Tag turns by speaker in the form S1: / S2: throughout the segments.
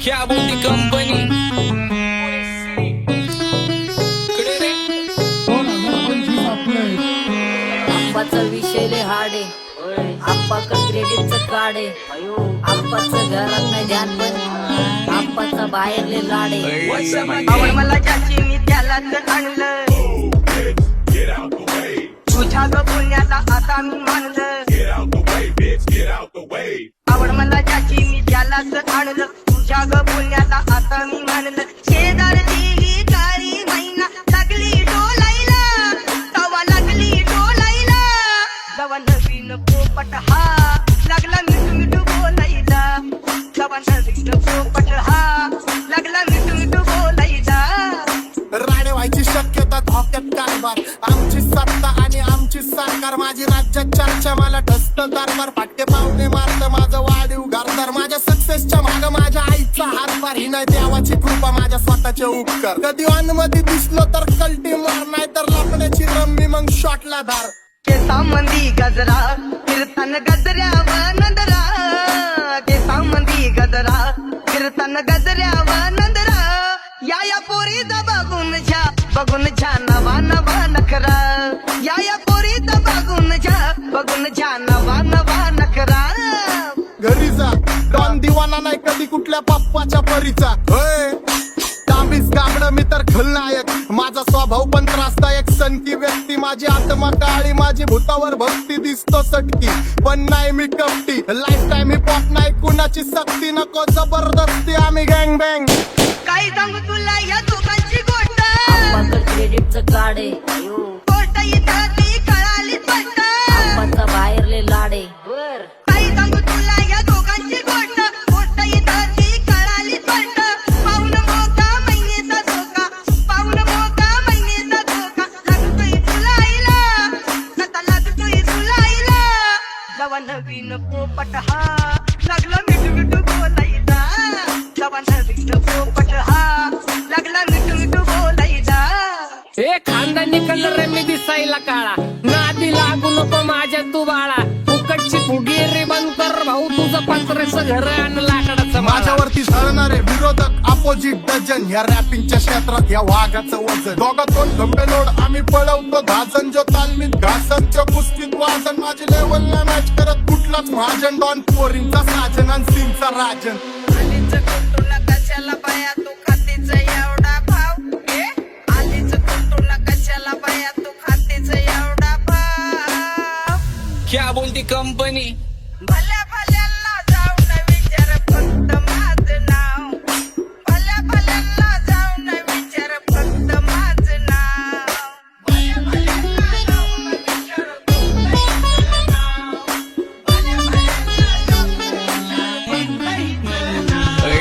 S1: क्या बोलती कंपनी
S2: आप्पाचा विषय लय हार्ड आहे. आप्पाकडे क्रेडिटचं कार्ड आहे. आप्पाचं घरात नाही ध्यान पण आप्पाचा बाहेर लय लाड आहे.
S3: आवड मला ज्याची मी त्यालाच आणलं. तुझ्या ग पुण्याला आता मी मानलं. आवड मला ज्याची मी त्यालाच आणलं. तुझ्या ग पुण्याला आता मी मानलं. शेजारची ही काळी मैना लागली डोलायला. तवा लागली डोलायला. जवा नवीन पोपट हा लागला मिठू मिठू बोलायला. जवा नवीन पोपट हा लागला मिठू मिठू बोलायला.
S4: राडे व्हायची शक्यता धोक्यात कारभार. आमची सत्ता आणि आमची सरकार. माझी राज्यात चर्चा मला ठसत दरबार. फाटके पाहुणे मारत माझं वाढीव घरदार. माझ्या सक्सेसच्या माग माझ्या आईचा हातभार. ही नाही देवाची कृपा माझ्या स्वतःचे उपकार. कधी मध्ये दिसलो तर कल्टी मार. नाही तर लपण्याची रम्मी मग शॉटला धार.
S3: केसामंदी गजरा कीर्तन गजऱ्यावर नंदरा. केसामंदी गजरा कीर्तन गजऱ्यावर नंदरा. या पोरीचा बघून झा नवा नवा नखरा. या पोरीचा बघून झा नवा नवा नखरा.
S4: घरी जा डॉन दिवाना नाही कधी कुठल्या पप्पाच्या परीचा. तांबीस गाबड मी तर खलनायक. माझा स्वभाव पण त्रासदायक. सनकी व्यक्ती माझी आत्मा काळी. माझी भूतावर भक्ती दिसतो सटकी पण नाही मी कपटी. लाईफ टाइम ही पॉप नाही कुणाची सक्ती. नको जबरदस्ती आम्ही गँग बँग.
S3: काय सांगू तुला या दोघांची गोष्ट.
S2: आप्पाकडे क्रेडिटचं कार्ड आहे.
S3: गोष्ट इथं ती कळाली स्पष्ट.
S2: आप्पाचा बाहेर लय लाड आहे.
S3: काय सांगू तुला या दोघांची गोष्ट. गोष्ट इथं ती कळाली स्पष्ट. पाऊन मोका महिनेचा धोका. पाऊन मोका महिनेचा धोका. लागतोय तुला आईला. आता लागतोय तुला आईला. जवा नवीन पोपट हा लागला मिठू मिठू बोलायला. जवा नवीन पोपट हा लागला मिठू मिठू बोलायला.
S1: ए खानदानी कलर रे मी दिसायला काळा. नादी लागू नको माझ्या तू बाळा. फुकटची फुगीरी बंद कर भाऊ. तुझं पत्रेचं घर आणि लाकडाचं माळा.
S4: माझ्यावरती झळणारे विरोधक अपोजिट डझन. या रॅपिंगच्या क्षेत्रात या वाघाचं वजन. दोघातून खंबे लोड आम्ही पळवतो धाजन. जो तालमीत घासनच्या कुस्तीत वाजन. माझी लेवलला मॅच करत कुठलाच महाजन. डॉन पोरींचा साजन आणि सिंगचा राजन.
S3: आलीच कुंटूला कशाला बाया तू खातीच एवढा भाव. आलीच कुंटूला कशाला बाया तू खातीच एवढा भाव.
S1: क्या बोलती कंपनी
S3: भल्या भल्यांना जाऊन विचार फक्त माझं नाव. भल्या भल्यांना जाऊन विचार फक्त माझं नाव. भल्या भल्यांना जाऊन विचार फक्त माझं नाव. भल्या भल्यांना जाऊन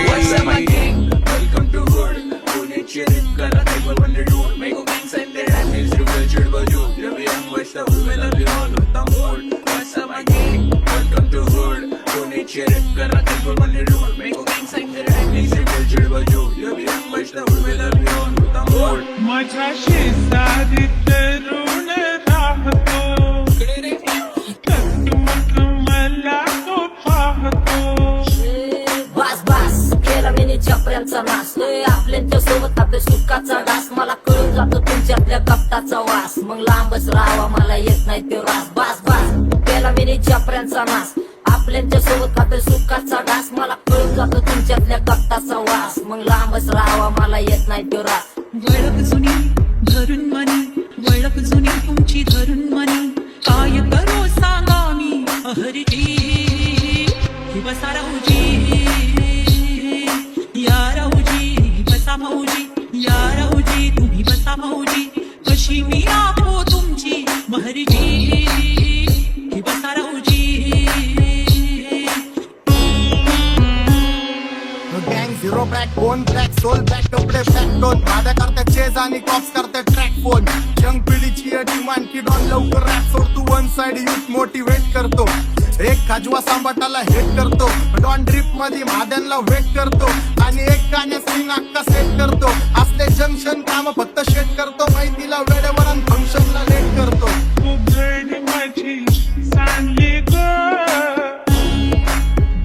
S1: What's up my gang?
S5: Welcome to Hood. Pune cheering kara table when they do. Make a gang send their hands to the church baju. Love young West of will be on with the mood. What's up my gang? Welcome to Hood. Pune cheering kara table when they do. Make a gang send their hands to the church baju. Love young West of will be on with the mood.
S6: माझ्या शेजारी तरुण राहतो. टकमक मला तो पाहतो.
S2: बास बास केला मी चपऱ्यांचा नाश. आपल्यांच्या सोबत आपल्या सुखाचा डास. मला कळून जातो तुमच्यातल्या कपटाचा वास. मग लांबच राहावा मला येत नाही तो रास. बास बास केला मी चपऱ्यांचा नाश. आपल्यांच्या सोबत आपल्या सुखाचा डास. मला कळून जातो तुमच्यातल्या कपटाचा वास. मग लांबच राहावा मला येत नाही तो रास.
S7: वळख जुनी धरून मनी. वळख जुनी तुमची धरून मनी. काय करो सांगा मी अहरजी. ही बसा राऊजी. या राऊजी बसा भाऊजी. या राऊजी तुम्ही बसा भाऊजी. कशी मी आपो तुमची महरजी. ही बसा राऊजी.
S4: गँग zero back bone black soul back कपडे बॅक टोन. भाड्या करते चेज आणि कॉप्स करते ट्रॅक फोन. यंग पिढीची डिमांड की डॉन लवकर रॅप सोड. तू वन साइड युथ मोटिवेट करतो. एक खाजवा सांबाटाला हेट करतो. डॉन ड्रिप मध्ये महाद्यांना वेट करतो. आणि एक गाण्यात सिंग अक्का सेट करतो. असले जंक्शन काम फक्त शेट करतो. माहितीला वेळेवर फंक्शनला लेट करतो.
S6: उघड माझी सांगली ग.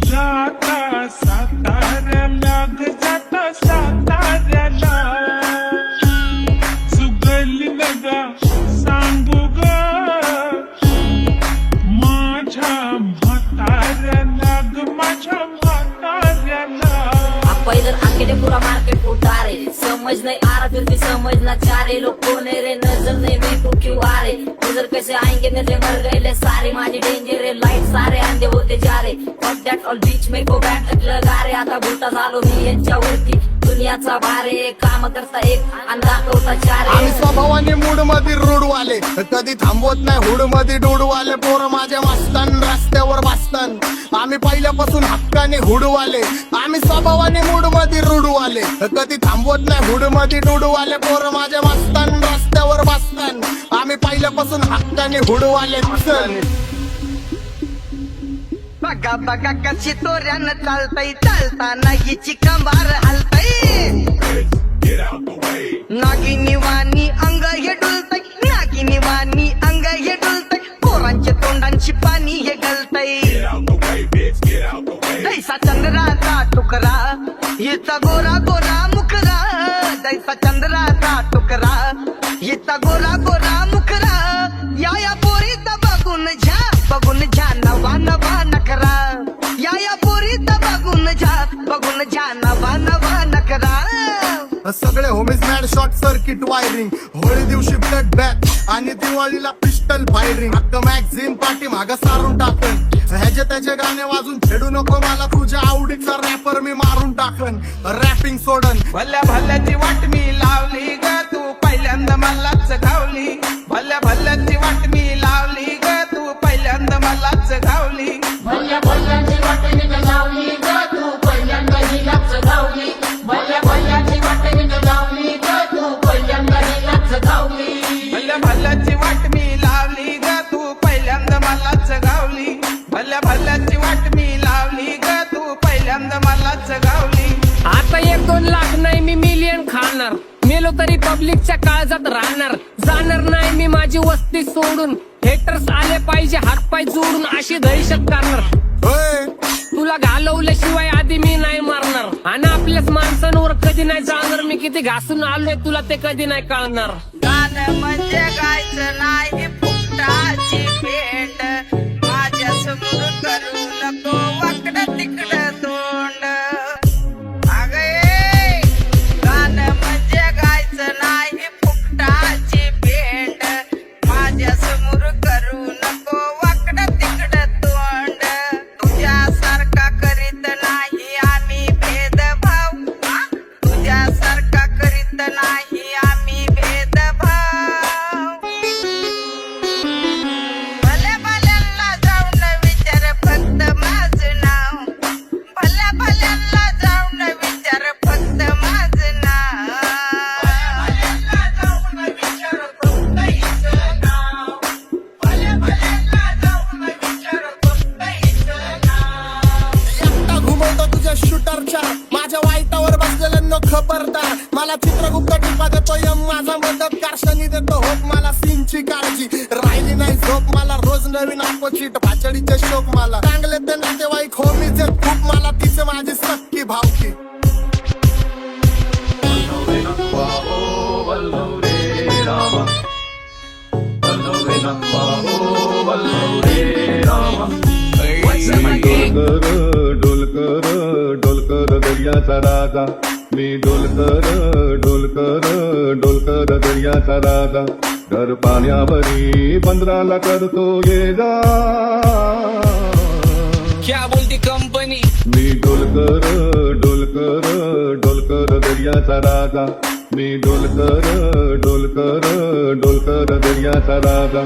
S6: जाता साताऱ्याला
S2: पूरा मार्केट उतारे समझ नहीं आ रहा फिर भी समझना चाह रहे लोग कौन है रे नजर नहीं मेरे को क्यों आ रहे उधर कैसे आएंगे मेरे मर गए ले सारे माझे डेंजर है लाईट सारे अंधे होते जा रहे फक दॅट ऑल बीच में को बॅट लगा रे आता भुलता झालो मी यांच्यावरती दुनियाचा भारे काम करता एक आणि दाखवता चार
S4: आम्ही स्वभावाने मूड मध्ये रूडवाले कधी थांबवत नाही हुड मध्ये डोडवाले पोरं माझ्या मस्तान रस्त्यावर बसतान आम्ही पहिल्यापासून हक्काने हुडवाले आम्ही स्वभावाने मूड मध्ये रूडवाले कधी थांबवत नाही हुड मध्ये डोडवाले पोरं माझ्या मस्तान रस्त्यावर बसतान आम्ही पहिल्यापासून हक्काने हुडवाले चल
S3: बघा बघा कशी तोऱ्यानं चालतय चालताना हिची कंबार हलतय नागिनी वाणी अंग हे डुलतय नागिनी वाणी अंग हे डुलतय पोरांच्या तोंडांची पाणी हे गलतय दैसा चंद्राचा तुकरा हिचा गोरा गोरा मुखरा दैसा चंद्राचा तुकरा हिचा गोरा गोरा मुखरा या पोरीचा बघून झा नवा नवा नकरा या पोरीचा बघून झा नवा नवा नकरा
S4: सगळे homies mad short circuit wiring Holi दिवशी ब्लड बॅग आणि दिवाळीला पिस्टल फायरिंग हक्क मॅगझिन पाठी मागं सारून टाकन ह्याचे त्याचे गाणे वाजून छेडू नको मला तुझ्या आवडीचा रॅपर मी मारून टाकन रॅपिंग सोडन
S6: भल्या भल्याची वाट मी लावली ग तू पहिल्यांदा मलाच घावली भल्या भल्याची वाट मी लावली ग तू पहिल्यांदा मलाच घावली
S2: भल्या भल्याची वाट मी लावली ग तू पहिल्यांदा हिलाच गावली भल्या भल्याची वाट मी लावली ग तू पहिल्यांदा हिलाच गावली
S6: भल्या भल्याची वाट मी लावली ग तू पहिल्यांदा मलाच घावली भल्या भल्याची वाट मी लावली ग तू पहिल्यांदा मलाच घावली
S1: आता 1-2 लाख नाही मी मिलियन खाणार मेलो तरी पब्लिकच्या काळजात राहणार जाणार नाही मी माझी वस्ती सोडून हेटर्स आले पाहिजे हातपाय जोडून अशी दहशत करणार
S4: होय
S1: तुला घालवल्याशिवाय आधी मी नाही मारणार आणि आपल्याच माणसांवर कधी नाही जाणार मी किती घासून आलोय तुला ते कधी नाही कळणार
S3: गाणं म्हणजे गायचं नाही फुकटाची भेट माझ्या समोर करू नको वाकडं तिकडं तोंड अगे गाणं म्हणजे गायचं नाही फुकटाची भेट माझ्या समोर करू नको वाकडं तिकडं तोंड तुझ्यासारखा करीत नाही आम्ही भेदभाव तुझ्यासारखा करीत नाही आम्ही भेदभाव भल्या भल्यांना जाऊन विचार फक्त माझं नाव भल्या भल्यांना जाऊन विचार फक्त माझं नाव
S4: एकटा घुमवतो तुझ्या शूटरच्या माझ्या वाईटावर बसलेल्यांनो खबरदार मला चित्रगुप्त टिपा देतो यम माझा मदत कारशनी देतो होप मला सीनची काळजी राहिली नाही झोप मला रोज नवीन अपोजिट भाचडीचे शोक मला चांगले ते नातेवाईक होमीच खूप मला तिचे माझी सक्की भावकी
S8: डोलकर दर्याचा राजा मी डोलकर दर्याचा राजा घर पाण्यावरी बंदराला करतो ये जा
S1: क्या बोलती कंपनी
S8: मी डोलकर दर्याचा राजा मी डोलकर दर्याचा राजा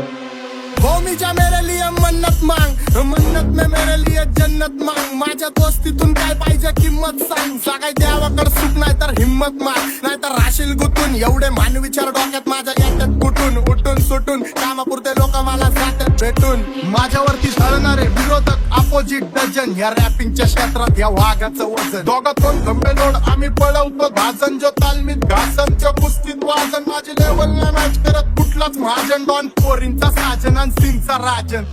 S4: होमीच्या मेरे लिए मन्नत मांग मन्नत में मेरे लिए जन्नत मांग माझ्या दोस्तीतून काय पाहिजे किंमत सांग सगळ्या देवाकडे सुख नाही तर हिम्मत माग नाही तर राशील गुतून एवढे मानविचार डोक्यात माझ्या येतात कुठून उठून सुटून कामापुरते लोक मला जातात भेटून माझ्यावरती ठरणारे विरोधक अपोजिट डझन या रॅपिंगच्या क्षेत्रात या वाघाचं वजन दोघातून खंबे लोड आम्ही पळवतो भाजन जो तालमीत घासनच्या कुस्तीत वाजन माझी लेवल नाही मॅच करत कुठलाच महाजन डॉन पोरींचा साजन आणि सिंगचा राजन